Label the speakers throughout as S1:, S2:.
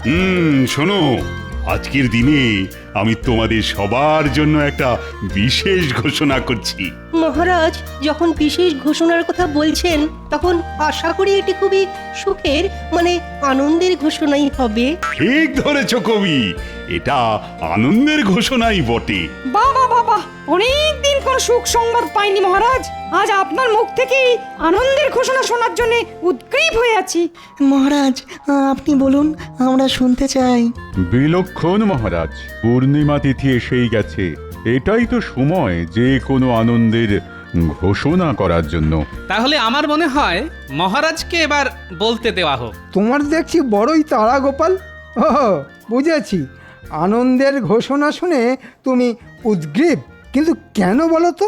S1: শোনো, আজকের দিনে আমি তোমাদের সবার জন্য একটা বিশেষ ঘোষণা করছি।
S2: মহারাজ যখন বিশেষ ঘোষণার কথা বলছেন তখন আশা করি এটি খুবই সুখের মানে আনন্দের ঘোষণাই হবে।
S1: ঠিক ধরেছ কবি, এটা আনন্দের ঘোষণাই বটে।
S3: বাবা বাবা, অনেক দিন কোন সুখ সংবাদ পাইনি মহারাজ। আজ আপনার মুখ থেকেই আনন্দের ঘোষণা শোনার জন্য উদ্গ্রীব হয়ে আছি।
S4: মহারাজ আপনি বলুন, আমরা শুনতে চাই।
S5: বিলক্ষণ মহারাজ, পূর্ণিমা তিথি এসেই গেছে। এটাই তো সময় যে কোনো আনন্দের ঘোষণা করার জন্য।
S6: তাহলে আমার মনে হয় মহারাজকে এবার বলতে দেওয়া হোক।
S7: তোমার দেখছি বড়ই তাড়া গোপাল। ও বুঝেছি, আনন্দের ঘোষণা শুনে তুমি উদ্গ্রীব, কিন্তু কেন বলো তো?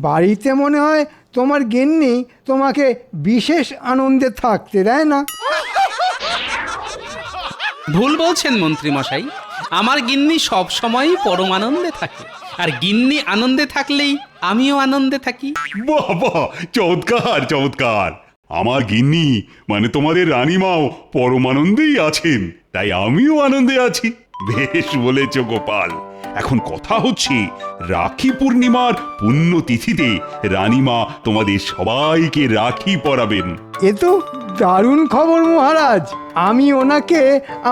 S7: বাড়িতে মনে হয় তোমার গিন্নি তোমাকে বিশেষ আনন্দে থাকতে দেয় না।
S6: ভুল বলছেন মন্ত্রী মশাই, আমার গিন্নি সব সময়ই পরম আনন্দে থাকে, আর গিন্নি আনন্দে থাকলেই আমিও আনন্দে থাকি।
S1: বাহ বাহ, চমৎকার চমৎকার। আমার গিন্নি মানে তোমাদের রানীমাও পরমানন্দেই আছেন, তাই আমিও আনন্দে আছি। বেশ বলেছ গোপাল। এখন কথা হচ্ছে, রাখি পূর্ণিমার পুণ্যতিথিতে রানীমা তোমাদের সবাইকে রাখি পরাবেন।
S7: এ তো দারুণ খবর মহারাজ। আমি ওনাকে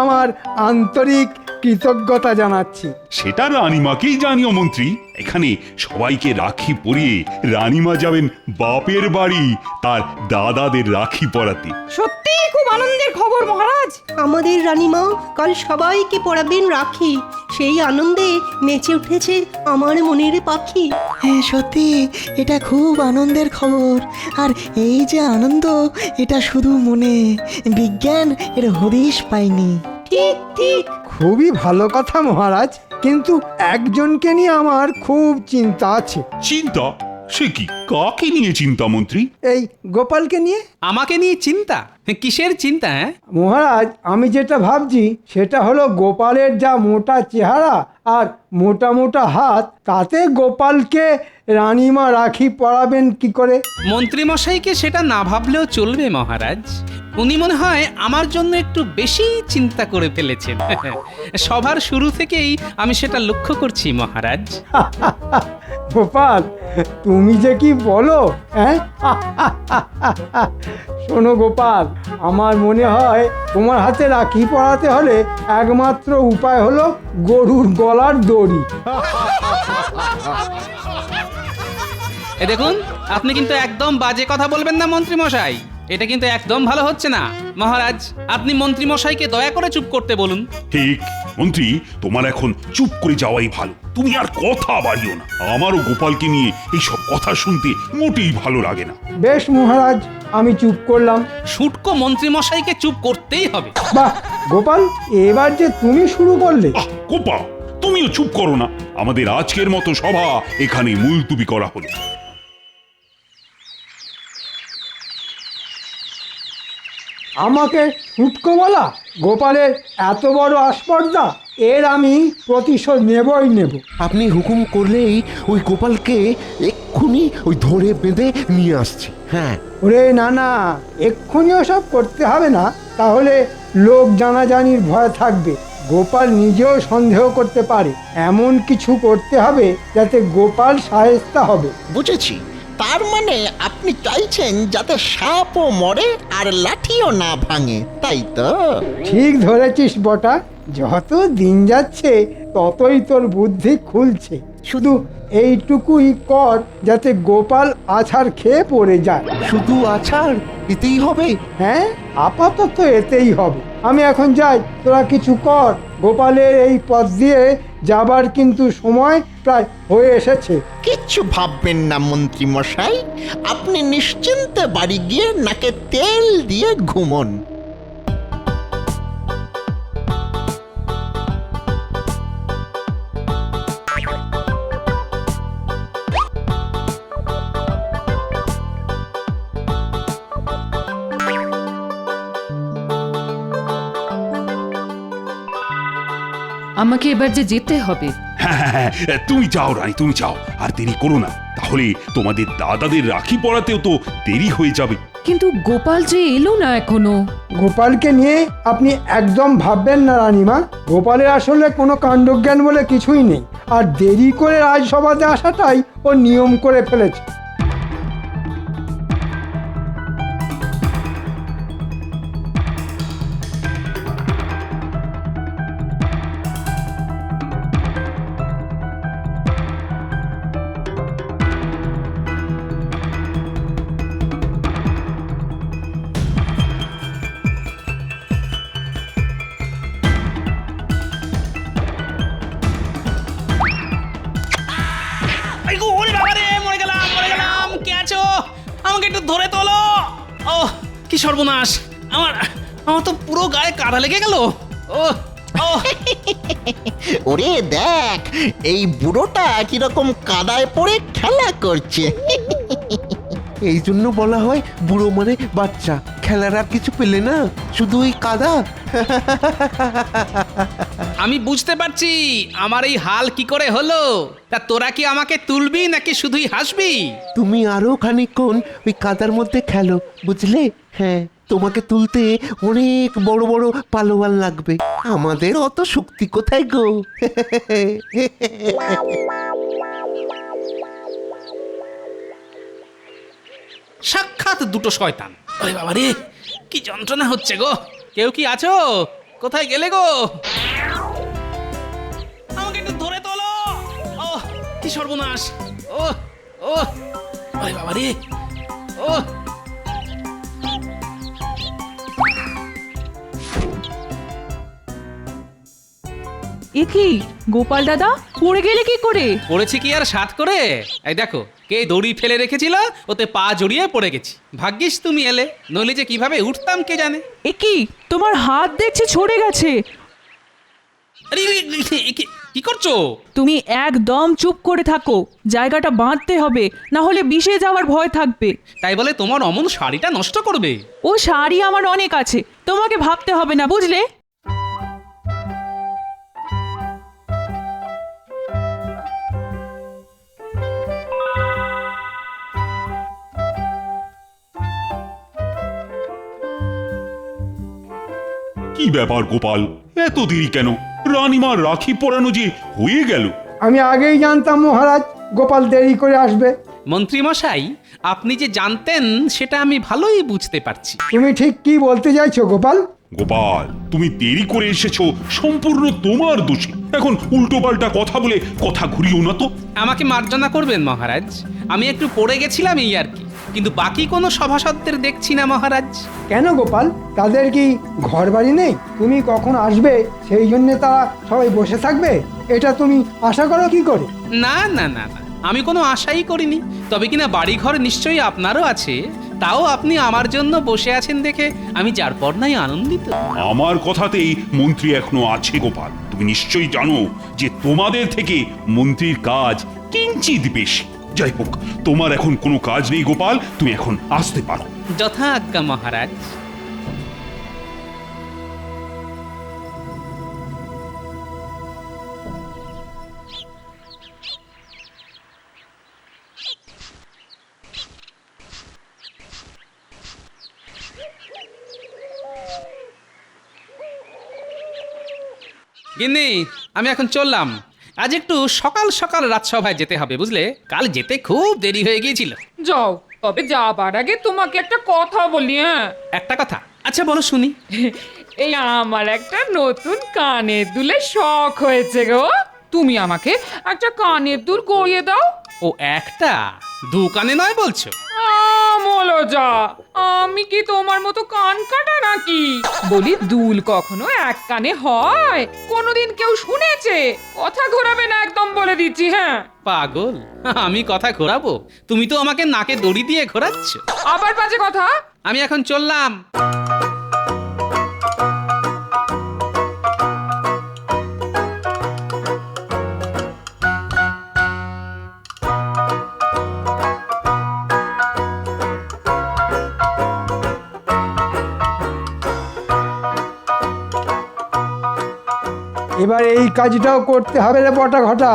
S7: আমার আন্তরিক কৃতজ্ঞতা জানাচ্ছি।
S1: সেটা রানীমাকেই জানিও মন্ত্রী। এখানে সবাইকে রাখি পরিয়ে রানীমা যাবেন বাপের বাড়ি তার দাদাদের রাখি পরাতে।
S3: সত্যি খুব আনন্দের খবর মহারাজ।
S2: আমাদের রানীমা কাল সবাইকে পরাবেন রাখি, সেই আনন্দে নেচে উঠেছে আমার মনের পাখি।
S4: হ্যাঁ সত্যি, এটা খুব আনন্দের খবর। আর এই যে আনন্দ, এটা শুধু মনে, বিজ্ঞান এর হদিশ পায়নি।
S2: ঠিক ঠিক।
S7: খুবই ভালো কথা মহারাজ, কিন্তু একজনকে নিয়ে আমার খুব চিন্তা আছে।
S1: চিন্তা? সে কি, কাকে নিয়ে চিন্তা মন্ত্রী?
S7: এই গোপালকে নিয়ে।
S6: আমাকে নিয়ে চিন্তা? কিসের চিন্তা?
S7: মহারাজ, আমি যেটা ভাবছি সেটা হলো গোপালের যা মোটা চেহারা আর মোটা মোটা হাত, তাতে গোপালকে রানীমা রাখি পরাবেন কি করে?
S6: মন্ত্রী মশাইকে সেটা না ভাবলেও চলবে মহারাজ। উনি মনে হয় আমার জন্য একটু বেশি চিন্তা করে ফেলেছেন। সভার শুরু থেকেই আমি সেটা লক্ষ্য করছি মহারাজ।
S7: গোপাল, তুমি যে কি বলো, হ্যাঁ? শোনো গোপাল, আমার মনে হয় তোমার হাতে রাখি পরাতে হলে একমাত্র উপায় হলো গরুর গলার দড়ি।
S6: এ দেখুন, আপনি কিন্তু একদম বাজে কথা বলবেন না মন্ত্রী মশাই। এটা কিন্তু একদম ভালো হচ্ছে না। মহারাজ, আপনি মন্ত্রী মশাইকে দয়া করে চুপ করতে বলুন।
S1: ঠিক মন্ত্রী, তোমার এখন চুপ করে যাওয়াই ভালো। তুমি আর কথা বাড়িও না। আমারও গোপালকে নিয়ে এইসব কথা শুনতে মোটেই ভালো লাগে না।
S7: বেশ মহারাজ, আমি চুপ করলাম।
S6: শুটকো মন্ত্রী মশাইকে চুপ করতেই হবে।
S7: বাহ গোপাল, এবার যে তুমি শুরু করলে।
S1: গোপা, তুমিও চুপ করো না। আমাদের আজকের মতো সভা এখানে মুলতুবি করা হলো।
S7: আমাকে ফুটকো বলা? গোপালের এত বড় আস্পর্ধা, এর আমি প্রতিশোধ নেবই নেব।
S8: আপনি হুকুম করলেই ওই গোপালকে এক্ষুনি ওই ধরে বেঁধে নিয়ে আসছি। হ্যাঁ।
S7: ওরে না না, এক্ষুনি ওসব করতে হবে না, তাহলে লোক জানাজানির ভয় থাকবে। গোপাল নিজেও সন্দেহ করতে পারে। এমন কিছু করতে হবে যাতে গোপাল শায়েস্তা হবে।
S9: বুঝেছি, তার মানে আপনি চাইছেন যাতে সাপও মরে আর লাঠিও না ভাঙে, তাই তো?
S7: ঠিক ধরেছিস বটা। যত দিন যাচ্ছে ততই তোর বুদ্ধি খুলছে। শুধু এইটুকুই কর যাতে গোপাল আছাড় খেয়ে পড়ে যায়।
S8: শুধু আছাড় এতেই হবে?
S7: হ্যাঁ, আপাতত এতেই হবে। আমি এখন যাই, তোরা কিছু কর। গোপালের এই পথ দিয়ে যাবার কিন্তু সময় প্রায় হয়ে এসেছে।
S9: কিচ্ছু ভাববেন না মন্ত্রী মশাই, আপনি নিশ্চিন্তে বাড়ি গিয়ে নাকে তেল দিয়ে ঘুমন।
S10: আমাকে এবার যে যেতে হবে।
S1: হ্যাঁ, তুমি যাও রানী, তুমি যাও, আর দেরি করো না। তাহলে তোমাদের দাদাদের রাখি পরাতেও তো দেরি হয়ে যাবে।
S10: কিন্তু গোপাল যে এলো না এখনো।
S7: গোপালকে নিয়ে আপনি একদম ভাববেন না রানীমা। গোপালের আসলে কোনো কাণ্ডজ্ঞান বলে কিছুই নেই, আর দেরি করে রাজসভাতে আসাটাই ও নিয়ম করে ফেলেছে।
S6: আইগো, ওরে বাবা রে, মরে গেলাম, কে আছো? আমাকে একটু ধরে তোলো। ও কি সর্বনাশ, আমার আমার তো পুরো গায়ে কাটা লেগে গেল। ও ও
S9: ওরে দেখ, এই বুড়োটা কিরকম কাদায় পড়ে খেলা করছে।
S8: এই জন্য বলা হয় বুড়ো মানে বাচ্চা, খেলার আর কিছু পেলে না, শুধু ওই কাদা।
S6: আমি বুঝতে পারছি আমার এই হাল কি করে হলো। তা তোরা কি আমাকে তুলবি নাকি শুধুই হাসবি?
S8: তুমি আরো খানিকক্ষণ ওই কাদার মধ্যে খেলো, বুঝলে? হ্যাঁ, তোমাকে তুলতে অনেক বড় বড় পালোয়ান লাগবে, আমাদের অত শক্তি কোথায় গো।
S6: সাক্ষাৎ দুটো শয়তান। আরে বাবা রে, কি যন্ত্রণা হচ্ছে গো। কেউ কি আছো? কোথায় গেলে গো? আমাকে একটু ধরে তোলো। ও কি সর্বনাশ। ও ও আরে বাবা রে। ও
S10: এ কি গোপাল দাদা, পড়ে গেলে কি করে?
S6: পড়েছি কি আর সাত করে? এই দেখো, কে দড়ি ফেলে রেখেছিল, ওতে পা জড়িয়ে পড়ে গেছি। ভাগ্যিস তুমি এলে, নইলে যে কিভাবে উঠতাম কে জানে।
S10: এ কি, তোমার হাত দেখছি ছড়ে গেছে।
S6: আরে কি করছো?
S10: তুমি একদম চুপ করে থাকো, জায়গাটা বাঁধতে হবে, না হলে বিষে যাওয়ার ভয় থাকবে।
S6: তাই বলে তোমার অমন শাড়িটা নষ্ট করবে?
S10: ও শাড়ি আমার অনেক আছে, তোমাকে ভাবতে হবে না, বুঝলে?
S1: কি ব্যাপার গোপাল, এত দেরি কেন? রানীমার রাখি পরানো যে হয়ে গেল।
S7: আমি আগেই জানতাম মহারাজ গোপাল দেরি করে আসবে।
S6: মন্ত্রী মশাই, আপনি যে জানতেন সেটা আমি ভালোই বুঝতে পারছি।
S7: তুমি ঠিক কি বলতে চাইছো গোপাল?
S1: গোপাল, তুমি দেরি করে এসেছো সম্পূর্ণ তোমার দোষে। এখন উল্টো পাল্টা কথা বলে কথা ঘুরিও না তো।
S6: আমাকে মার্জনা করবেন মহারাজ, আমি একটু পড়ে গেছিলাম এই আর কি। কিন্তু বাকি কোনো সভাসদদের দেখছি না মহারাজ।
S7: কেন গোপাল, তাদের কি ঘর বাড়ি নেই? তুমি কখন আসবে সেই জন্য তারা সবাই বসে থাকবে, এটা তুমি আশা করো কি করে?
S6: না না না না, আমি কোনো আশাই করিনি। তবে কিনা বাড়িঘর নিশ্চয়ই আপনারও আছে, তাও আপনি আমার জন্য বসে আছেন দেখে আমি যার পর নাই আনন্দিত।
S1: আমার কথাতেই মন্ত্রী এখনো আছে গোপাল। তুমি নিশ্চয়ই জানো যে তোমাদের থেকে মন্ত্রীর কাজ কিঞ্চিত বেশি। যাই হোক, তোমার এখন কোনো কাজ নেই গোপাল, তুমি এখন আসতে পারো।
S6: যথা আজ্ঞা মহারাজ। গিন্নি, আমি এখন চললাম। আজ একটু সকাল সকাল রাজসভায় যেতে হবে, বুঝলে? কাল যেতে খুব দেরি হয়ে গিয়েছিল।
S10: যাও, তবে যাবার আগে তোমাকে একটা কথা বলি। হ্যাঁ,
S6: একটা কথা? আচ্ছা বলো শুনি।
S10: এই আমার একটা নতুন কানের দুলের শখ হয়েছে গো। তুমি আমাকে একটা কানের দুল গড়িয়ে দাও।
S6: ও একটা? দু কানে নয় বলছো?
S10: বলো যা, আমি কি তোমার মতো কান কাটা নাকি? বলি, দুল কখনো এক কানে হয়? কোনোদিন কেউ শুনেছে? কথা ঘোরাবে না একদম, বলে দিচ্ছি। হ্যাঁ,
S6: পাগল, আমি কথা ঘোরাবো? তুমি তো আমাকে নাকে দড়ি দিয়ে ঘোরাচ্ছ।
S10: আবার বাজে কথা।
S6: আমি এখন চললাম।
S7: এবার এই কাজটাও করতে হবে রে বটা ঘটা।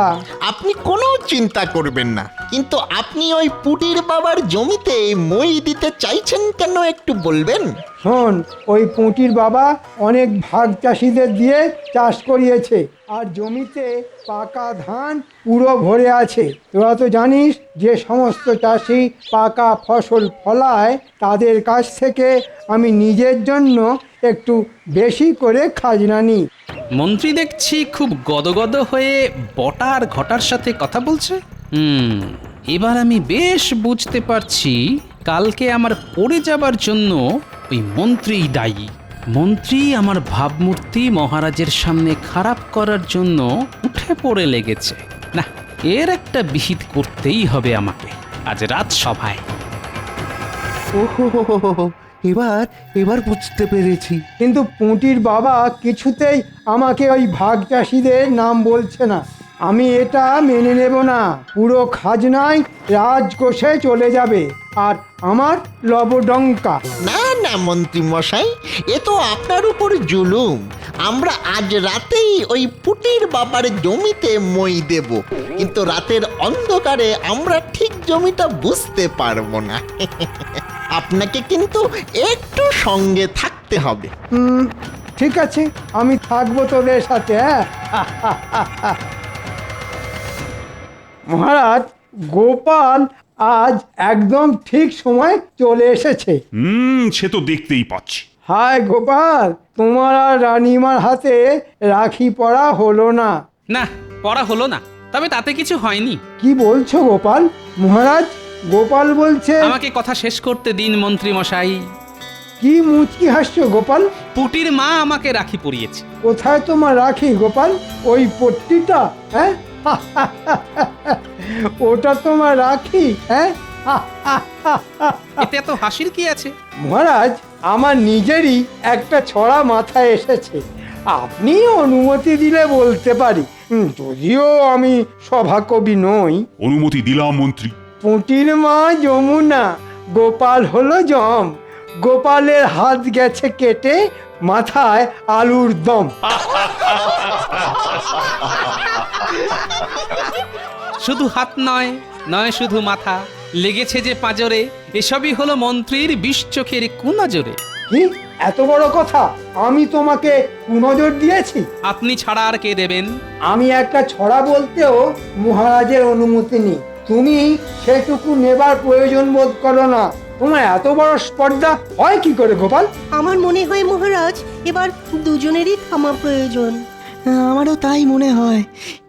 S9: আপনি কোনো চিন্তা করবেন না, কিন্তু আপনি ওই পুটির বাবার জমিতে মই দিতে চাইছেন কেন একটু বলবেন?
S7: শোন, ওই পুঁটির বাবা অনেক ভাগ চাষিদের দিয়ে চাষ করিয়েছে, আর জমিতে পাকা ধান পুরো ভরে আছে। তোরা তো জানিস যে সমস্ত চাষি পাকা ফসল ফলায় তাদের কাছ থেকে আমি নিজের জন্য একটু বেশি করে খাজনা নিই।
S6: মন্ত্রী দেখছি খুব গদগদ হয়ে বটা আর ঘটার সাথে কথা বলছে। এবার আমি বেশ বুঝতে পারছি কালকে আমার পড়ে যাবার জন্য ওই মন্ত্রীই দায়ী। মন্ত্রী আমার ভাবমূর্তি মহারাজের সামনে খারাপ করার জন্য উঠে পড়ে লেগেছে। না, এর একটা বিহিত করতেই হবে আমাকে আজ রাজসভায়।
S8: ওহো, এবার এবার বুঝতে পেরেছি।
S7: কিন্তু পুঁটির বাবা কিছুতেই আমাকে ওই ভাগ চাষিদের নাম বলছে না। আমি এটা মেনে নেব না। পুরো খাজনায় রাজকোষে চলে যাবে, আর আমার লবডঙ্কা।
S9: না না মন্ত্রী মশাই, এ তো আপনার উপর জুলুম। আমরা আজ রাতেই ওই পুটির বাবার জমিতে মই দেব, কিন্তু রাতের অন্ধকারে আমরা ঠিক জমিটা বুঝতে পারবো না। আপনাকে কিন্তু একটু সঙ্গে থাকতে হবে।
S7: ঠিক আছে, আমি থাকবো তোদের সাথে। হ্যাঁ মহারাজ, গোপাল আজ একদম ঠিক সময় চলে এসেছে।
S1: সে তো দেখতেই পাচ্ছি।
S7: হায় গোপাল, তোমার আর রানীমার হাতে রাখি পরা হলো না।
S6: না, পড়া হলো না, তবে তাতে কিছু হয়নি।
S7: কি বলছো গোপাল? মহারাজ, গোপাল বলছে।
S6: আমাকে কথা শেষ করতে দিন মন্ত্রী মশাই।
S7: কি মুচকি হাসছো গোপাল?
S6: পুটির মা আমাকে রাখি পরিয়েছে।
S7: কোথায় তোমার রাখি গোপাল? ওই পট্টিটা? হ্যাঁ ওটা তোমার রাখি? হ্যাঁ
S6: এতে এত হাসির কি আছে?
S7: মহারাজ, আমার নিজেরই একটা ছড়া মাথায় এসেছে। আপনি অনুমতি দিলে বলতে পারি, যদিও আমি সভাকবি নই।
S1: অনুমতি দিলাম মন্ত্রী।
S7: পুঁটির মা যমুনা, গোপাল হলো জম। গোপালের হাত গেছে কেটে, মাথায় আলুর দম।
S6: শুধু হাত নয়, নয় শুধু মাথা, লেগেছে যে পাঁজরে। এসবই হলো মন্ত্রীর বিষ চোখের কুনজরে।
S7: কি এত বড় কথা? আমি তোমাকে কুনজর দিয়েছি?
S6: আপনি ছাড়া আর কে দেবেন?
S7: আমি একটা ছড়া বলতেও মহারাজের অনুমতি নিই। তুমি সেটুকু নেবার প্রয়োজন বোধ করো না। তোমার এত বড় স্পর্ধা হয় কি করে গোপাল?
S2: আমার মনে হয় মহারাজ, এবার দুজনেরই থামা প্রয়োজন।
S4: আমারও তাই মনে হয়।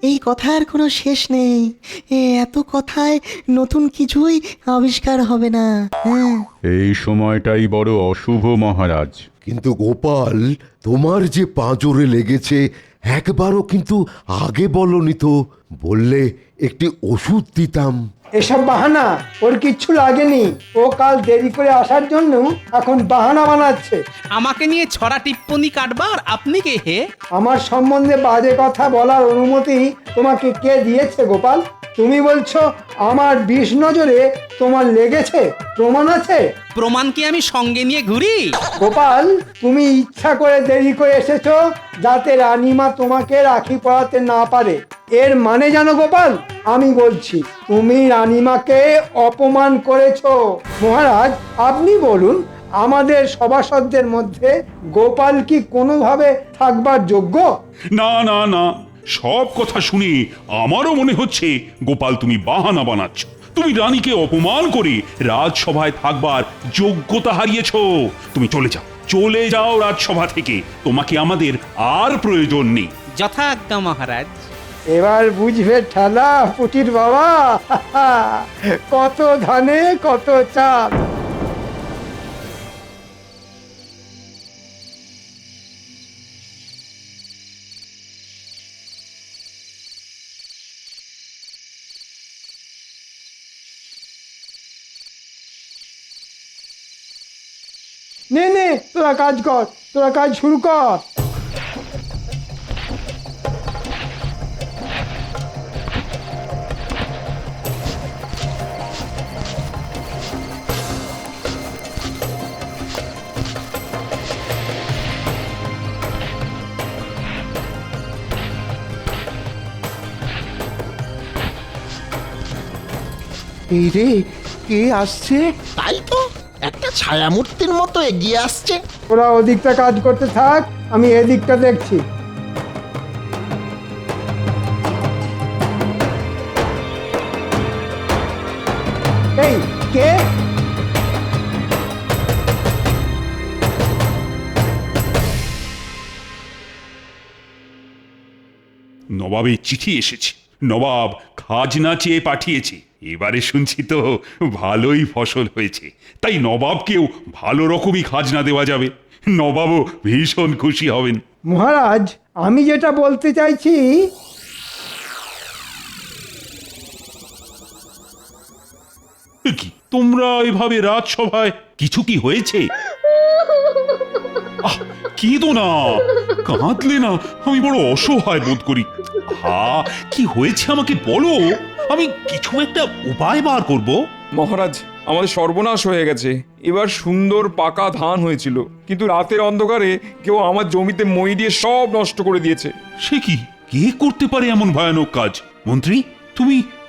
S4: এই কথার কোনো শেষ নেই। এত কথায় নতুন কিছুই আবিষ্কার হবে না। হ্যাঁ,
S5: এই সময়টাই বড় অশুভ মহারাজ।
S11: কিন্তু গোপাল, তোমার যে পাঁজরে লেগেছে একবারও কিন্তু আগে বলনি তো। বললে একটি ওষুধ দিতাম।
S7: এসব বাহানা, ওর কিচ্ছু লাগেনি। ও কাল দেরি করে আসার জন্য এখন বাহানা বানাচ্ছে।
S6: আমাকে নিয়ে ছড়া টিপ্পনি কাটবার আপনি কে হে?
S7: আমার সম্বন্ধে বাজে কথা বলার অনুমতি তোমাকে কে দিয়েছে গোপাল? তুমি বলছো আমার বিষ নজরে তোমার লেগেছে? প্রমাণ আছে?
S6: প্রমাণ কি আমি সঙ্গে নিয়ে ঘুরি?
S7: গোপাল, তুমি ইচ্ছা করে দেরি করে এসেছো যাতে রানীমা তোমাকে রাখি পরাতে না পারে। এর মানে জানো গোপাল? আমি বলছি, তুমি রানীমাকে অপমান করেছো। মহারাজ, আপনি বলুন, আমাদের সভাসদদের মধ্যে গোপাল কি কোনোভাবে থাকবার যোগ্য?
S1: না না না, সব কথা শুনে আমারও মনে হচ্ছে গোপাল তুমি বাহানা বানাচ্ছ। তুমি রানীকে অপমান করে রাজসভায় থাকবার যোগ্যতা হারিয়েছ। তুমি চলে যাও রাজসভা থেকে। তোমাকে আমাদের আর প্রয়োজন নেই।
S6: যথা আজ্ঞা মহারাজ।
S7: এবার বুঝবে ঠেলা পুটির বাবা, কত ধানে কত চাল। নে, তোরা কাজ কর, তোরা কাজ শুরু কর।
S8: এই রে, কে আসছে?
S9: তাই তো, একটা ছায়ামূর্তির মতো এগিয়ে আসছে।
S7: ওরা ওদিকটা কাজ করতে থাক, আমি এদিকটা দেখছি। এই কে?
S1: নবাবের চিঠি এসেছে। নবাব খাজনা চেয়ে পাঠিয়েছে। এবারে শুনছি তো ভালোই ফসল হয়েছে, তাই নবাবকেও ভালো রকমই খাজনা দেওয়া যাবে। নবাবও ভীষণ খুশি হবেন।
S7: মহারাজ, আমি যেটা বলতে চাইছি,
S1: কি তোমরা এভাবে রাজসভায়, কিছু কি হয়েছে? কেঁদো না, কাঁদলে না আমি বড় অসহায় বোধ করি। কি হয়েছে আমাকে বলো, আমি কিছু একটা উপায় বার করব।
S12: মহারাজ, আমাদের সর্বনাশ হয়ে গেছে। এবার সুন্দর পাকা ধান হয়েছিল, কিন্তু রাতের অন্ধকারে কেউ আমার জমিতে মই দিয়ে সব নষ্ট করে দিয়েছে।
S1: সে কি, কে করতে পারে এমন ভয়ানক কাজ? মন্ত্রী,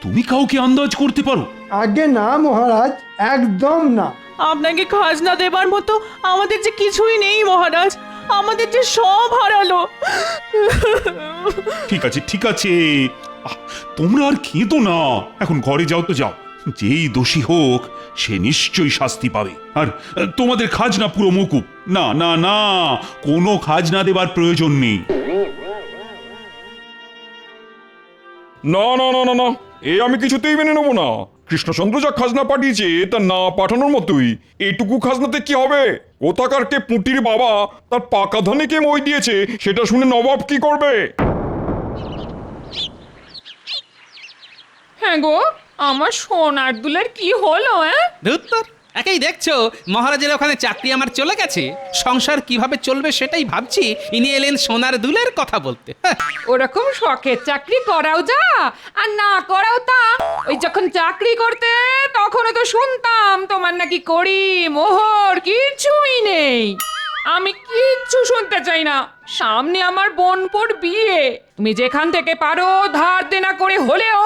S1: তুমি কাউকে আন্দাজ করতে পারো?
S7: আগে না মহারাজ, একদম না।
S13: আপনাকে খাজনা দেবার মতো আমাদের যে কিছুই নেই মহারাজ, আমাদের যে সব হারালো।
S1: ঠিক আছে ঠিক আছে, তোমরা আর কেঁদো না, এখন ঘরে যাও তো যাও। যেই দোষী হোক সে নিশ্চয়ই শাস্তি পাবে। আর তোমাদের খাজনা পুরো মকুব। না না না, কোনো খাজনা দেবার প্রয়োজন নেই।
S12: না না না না না, এ আমি কিছুতেই মেনে নেবো না। কৃষ্ণচন্দ্র যা খাজনা পাঠিয়েছে তা না পাঠানোর মতোই। এইটুকু খাজনাতে কি হবে? কোথাকার কে পুঁটির বাবা তার পাকা ধানে কে মই দিয়েছে সেটা শুনে নবাব কি করবে?
S10: হ্যাঁ গো, আমার সোনার দুলের কি হলো?
S6: ধুত্তর, একেই দেখছো মহারাজের ওখানে চাকরি আমার চলে গেছে, সংসার কিভাবে চলবে সেটাই ভাবছি, ইনি এলেন সোনার দুলের কথা বলতে।
S10: ওরকম শখের চাকরি করাও যা আর না করাও তা। ওই যখন চাকরি করতে তখনও তো শুনতাম তোমার নাকি কড়ি মোহর কিছুই নেই। আমি কিচ্ছু শুনতে চাই না। সামনে আমার বোনপোর বিয়ে, তুমি যেখান থেকে পারো ধার দেনা করে হলেও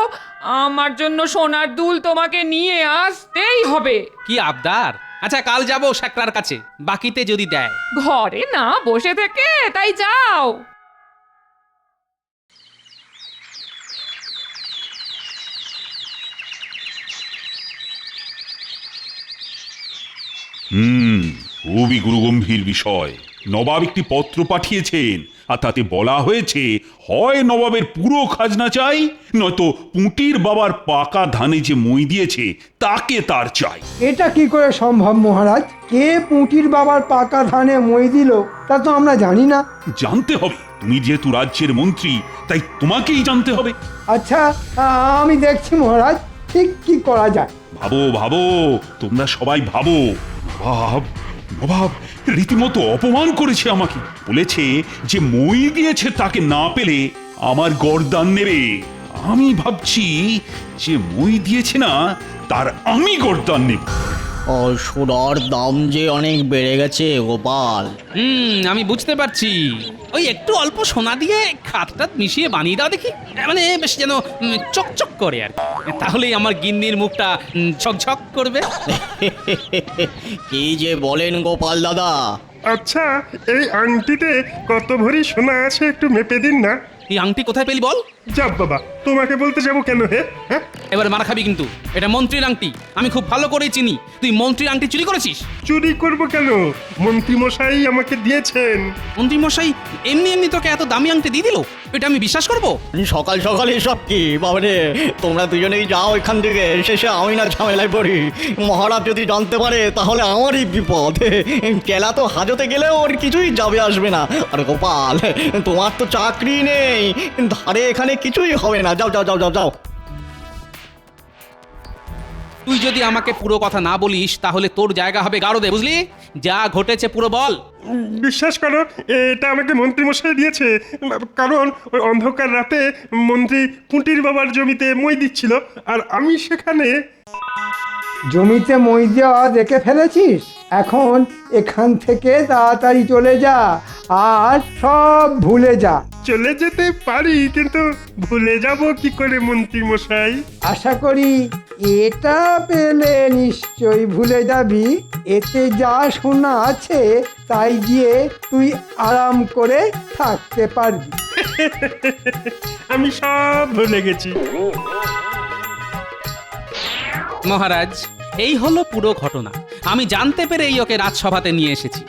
S10: আমার জন্য সোনার দুল তোমাকে নিয়ে আসতেই হবে।
S6: কি আবদার? আচ্ছা, কাল যাবো শাকরার কাছে, বাকিতে যদি দেয়।
S10: ঘরে না বসে থেকে তাই যাও।
S1: খুবই গুরুগম্ভীর বিষয়। নবাব একটি পত্র পাঠিয়েছেন, আর তাতে বলা হয়েছে হয় নবাবের পুরো খাজনা চাই, নয়তো পুঁটির বাবার পাকা ধানে যে মই দিয়েছে তাকে তার চাই।
S7: এটা কি করে সম্ভব মহারাজ? কে পুঁটির বাবার পাকা ধানে মই দিল তা তো আমরা জানি না।
S1: জানতে হবে, তুমি যেহেতু রাজ্যের মন্ত্রী তাই তোমাকেই জানতে হবে।
S7: আচ্ছা, আমি দেখছি মহারাজ, ঠিক কি করা যায়।
S1: ভাবো ভাবো, তোমরা সবাই ভাবো। নবাব রীতিমতো অপমান করেছে আমাকে, বলেছে যে মই দিয়েছে তাকে না পেলে আমার গর্দান নেবে। আমি ভাবছি যে মই দিয়েছে না তার আমি গর্দান নেব।
S14: সোনার দাম যে অনেক বেড়ে গেছে গোপাল।
S6: আমি বুঝতে পারছি। ওই একটু অল্প সোনা দিয়ে খাতটাত মিশিয়ে বানিয়ে দাও দেখি, মানে বেশ যেন চকচক করে আর কি, তাহলেই আমার গিন্নির মুখটা ঝকঝক করবে।
S14: কি যে বলেন গোপাল দাদা।
S15: আচ্ছা, এই আংটিতে কত ভরি সোনা আছে একটু মেপে দিন না।
S6: এই আংটি কোথায় পেলি বল?
S15: যাব বাবা, তোমাকে বলতে যাবো কেন? হ্যাঁ,
S6: এবার মারা খাবি কিন্তু। এটা মন্ত্রীর আংটি, আমি খুব ভালো করেই চিনি। তুই মন্ত্রীর আংটি চুরি করেছিস?
S15: চুরি করব কেন? মন্ত্রী মশাই আমাকে দিয়েছেন।
S6: মন্ত্রী মশাই এমনি এমনি তোকে এত দামি আংটি দিয়ে দিল? এটা আমি বিশ্বাস করব?
S14: সকাল সকাল এসব কি বাবারে? তোমরা দুজনেই যাও এখান থেকে, শেষে আমি না ঝামেলায় পড়ি। মহারাজ যদি জানতে পারে তাহলে আমারই বিপদ। কেলা তো হাজতে গেলেও ওর কিছুই যাবে আসবে না। আর গোপাল, তোমার তো চাকরি নেই, ধারে এখানে কিছুই হবে না। যাও যাও যাও যাও যাও।
S6: তুই যদি আমাকে পুরো কথা না বলিস তাহলে তোর জায়গা হবে গারদে, বুঝলি? যা ঘটেছে পুরো বল।
S15: বিশ্বাস করো, এটা আমাকে মন্ত্রী মশাই দিয়েছে। কারণ ওই অন্ধকার রাতে মন্ত্রী পুঁটির বাবার জমিতে মই দিচ্ছিল, আর আমি সেখানে।
S7: জমিতে মই দেওয়া দেখে ফেলেছিস? এখন এখান থেকে তাড়াতাড়ি চলে যা আর সব ভুলে যা।
S15: চলে যেতে পারি, কিন্তু ভুলে যাব কি করে মন্ত্রী মশাই?
S7: আশা করি এটা পেলে নিশ্চয়ই ভুলে যাবি। এতে যা শোনা আছে তাই দিয়ে তুই আরাম করে থাকতে পারবি।
S15: আমি সব ভুলে গেছি।
S6: মহারাজ, এই হলো পুরো ঘটনা। আমি জানতে পেরেই ওকে রাজসভাতে নিয়ে এসেছি।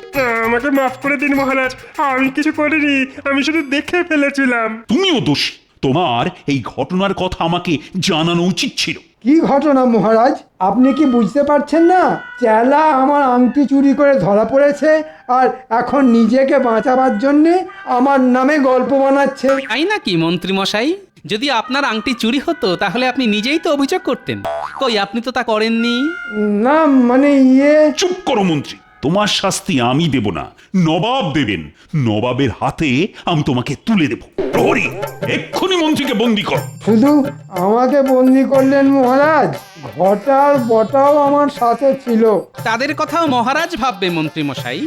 S15: আমাকে মাফ করে দিন মহারাজ, আমি কিছু করিনি, আমি শুধু দেখে ফেলেছিলাম।
S1: তুমিও দোষী। তোমার এই ঘটনার কথা আমাকে জানানো উচিত ছিল।
S7: কি ঘটনা মহারাজ, আপনি কি বুঝতে পারছেন না? চেলা আমার আংটি চুরি করে ধরা পড়েছে আর এখন নিজেকে বাঁচাবার জন্যে আমার নামে গল্প বানাচ্ছে।
S6: তাই নাকি মন্ত্রী মশাই? যদি আপনার আংটি চুরি হতো তাহলে আপনি নিজেই তো অভিযোগ করতেন। কই, আপনি তো তা করেননি।
S7: না মানে
S1: চুপ করো মন্ত্রী, তোমার শাস্তি আমি দেব না, নবাব দেবেন। নবাবের হাতে আমি তোমাকে তুলে দেব। প্রহরী, এক্ষুনি মন্ত্রীকে বন্দি কর।
S7: শুধু আমাকে বন্দি করলেন মহারাজ, ঘটার বটাও আমার সাথে ছিল।
S6: তাদের কথাও মহারাজ ভাববে মন্ত্রী মশাই,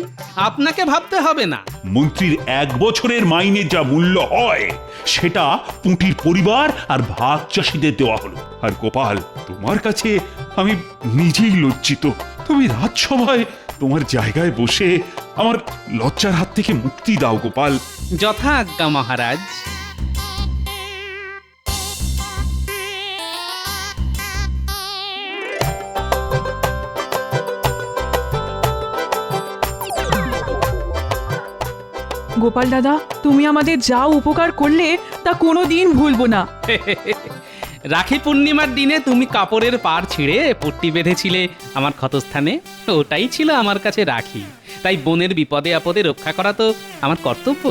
S6: আপনাকে ভাবতে হবে না।
S1: মন্ত্রীর 1 বছরের মাইনে যা মূল্য হয় সেটা পুঁটির পরিবার আর ভাগ চাষীদের দেওয়া হলো। আর গোপাল, তোমার কাছে আমি নিজেই লজ্জিত। তুমি রাজসভায় তোমার জায়গায় বসে আমার লজ্জার হাত থেকে মুক্তি দাও গোপাল।
S6: যথা আজ্ঞা মহারাজ।
S13: গোপাল দাদা, তুমি আমাদের যা উপকার করলে তা কোনোদিন ভুলবো না।
S6: রাখি পূর্ণিমার দিনে তুমি কাপড়ের পাড় ছিঁড়ে পট্টি বেঁধেছিলে আমার ক্ষতস্থানে, ওটাই ছিল আমার কাছে রাখি। তাই বোনের বিপদে আপদে রক্ষা করা তো আমার কর্তব্য।